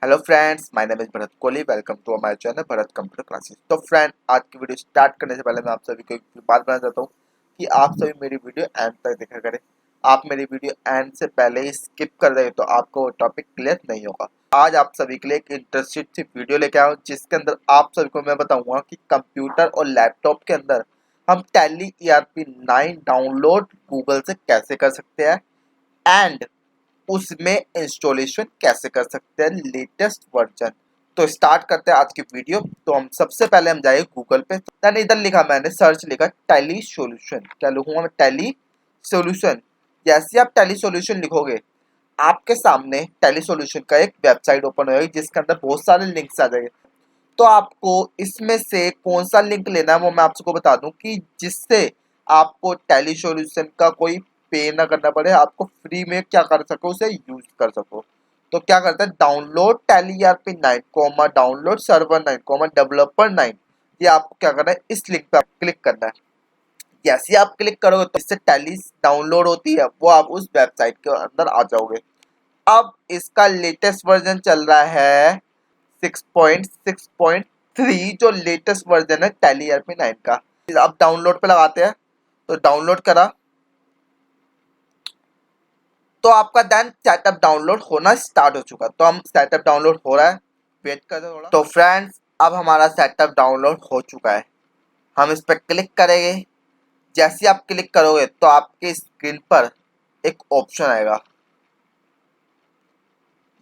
Hello friends, my name is Bharat Kohli. Welcome to my channel Bharat computer classes. तो friend, आज की video start करने से पहले मैं आप सभी को एक बात बताना चाहता हूँ कि आप सभी मेरी वीडियो एंड तक देखा करें। आप मेरी वीडियो एंड से पहले ही स्किप कर देंगे तो आपको वो टॉपिक क्लियर नहीं होगा। आज आप सभी के लिए एक इंटरेस्टिंग सी वीडियो लेके आया हूँ जिसके अंदर आप सभी को मैं बताऊंगा कि कंप्यूटर और लैपटॉप के अंदर हम टैली ERP9 डाउनलोड गूगल से कैसे कर सकते हैं एंड उसमें इंस्टॉलेशन कैसे कर सकते हैं लेटेस्ट वर्जन। तो स्टार्ट करते हैं आज की वीडियो। तो हम सबसे पहले हम जाएंगे गूगल पे। देन इधर लिखा, मैंने सर्च लिखा टैली सॉल्यूशन। क्या लिखूंगा मैं? Tally solution. जैसे आप टैली सॉल्यूशन लिखोगे आपके सामने टैली सॉल्यूशन का एक वेबसाइट ओपन होगी जिसके अंदर बहुत सारे लिंक्स आ जाएंगे। तो आपको इसमें से कौन सा लिंक लेना है वो मैं आप सबको बता दूं कि जिससे आपको टैली सॉल्यूशन का कोई पे ना करना पड़े, आपको फ्री में क्या कर सको, उसे यूज कर सको। तो क्या करते हैं, download tally ERP9 comma download server 9 comma developer 9। ये आपको क्या करना है, इस लिंक पे आप क्लिक करना है। जैसे आप क्लिक करोगे तो इससे टैली डाउनलोड होती है, वो आप उस वेबसाइट के अंदर आ जाओगे। अब इसका लेटेस्ट वर्जन चल रहा है 6.6.3, जो लेटेस्ट वर्जन है टैली ERP9 का। अब डाउनलोड पे लगाते हैं। तो डाउनलोड करा तो आपका देन सेटअप डाउनलोड होना स्टार्ट हो चुका। तो हम सेटअप डाउनलोड हो रहा है, वेट करते हैं थोड़ा। तो फ्रेंड्स, अब हमारा सेटअप डाउनलोड हो चुका है। हम इस पर क्लिक करेंगे। जैसे आप क्लिक करोगे तो आपके स्क्रीन पर एक ऑप्शन आएगा।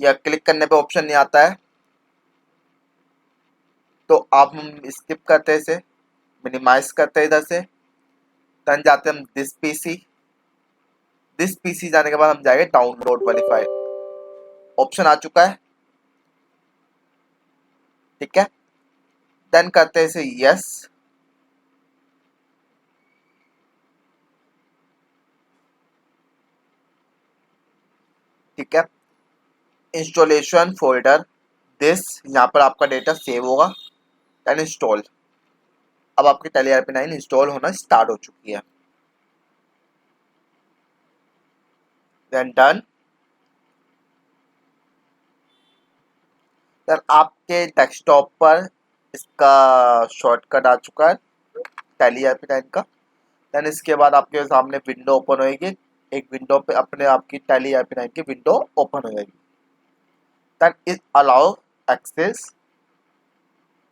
या क्लिक करने पे ऑप्शन नहीं आता है तो आप हम स्किप करते हैं, इसे मिनिमाइज करते हैं इधर से। देन जाते हैं हम दिस पीसी जाने के बाद हम जाएंगे डाउनलोड वाली फाइल। ऑप्शन आ चुका है, ठीक है। देन करते हैं इसे यस। ठीक है, इंस्टॉलेशन फोल्डर दिस, यहाँ पर आपका डेटा सेव होगा। Then install. अब आपकी टैली ERP9 इंस्टॉल होना स्टार्ट हो चुकी है। Then done. देन आपके डेस्कटॉप पर इसका शॉर्टकट आ चुका है टैली ERP9 का। देन इसके बाद आपके सामने विंडो ओपन होएगी। एक विंडो पे अपने आपकी टैली ERP9 की विंडो ओपन हो जाएगी। देन इस अलाउ एक्सेस।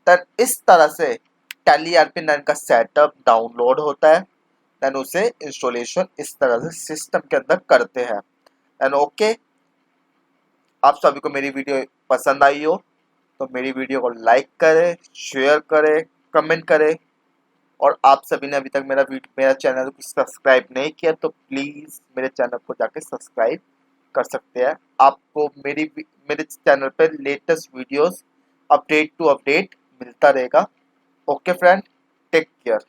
देन इस तरह से टैली ERP9 का सेटअप डाउनलोड होता है। देन उसे इंस्टॉलेशन इस तरह से सिस्टम के अंदर करते हैं। एंड ओके, आप सभी को मेरी वीडियो पसंद आई हो तो मेरी वीडियो को लाइक करें, शेयर करें, कमेंट करें। और आप सभी ने अभी तक मेरा चैनल को सब्सक्राइब नहीं किया तो प्लीज़ मेरे चैनल को जाके सब्सक्राइब कर सकते हैं। आपको मेरे चैनल पर latest videos update to update मिलता रहेगा। Okay friend, take care.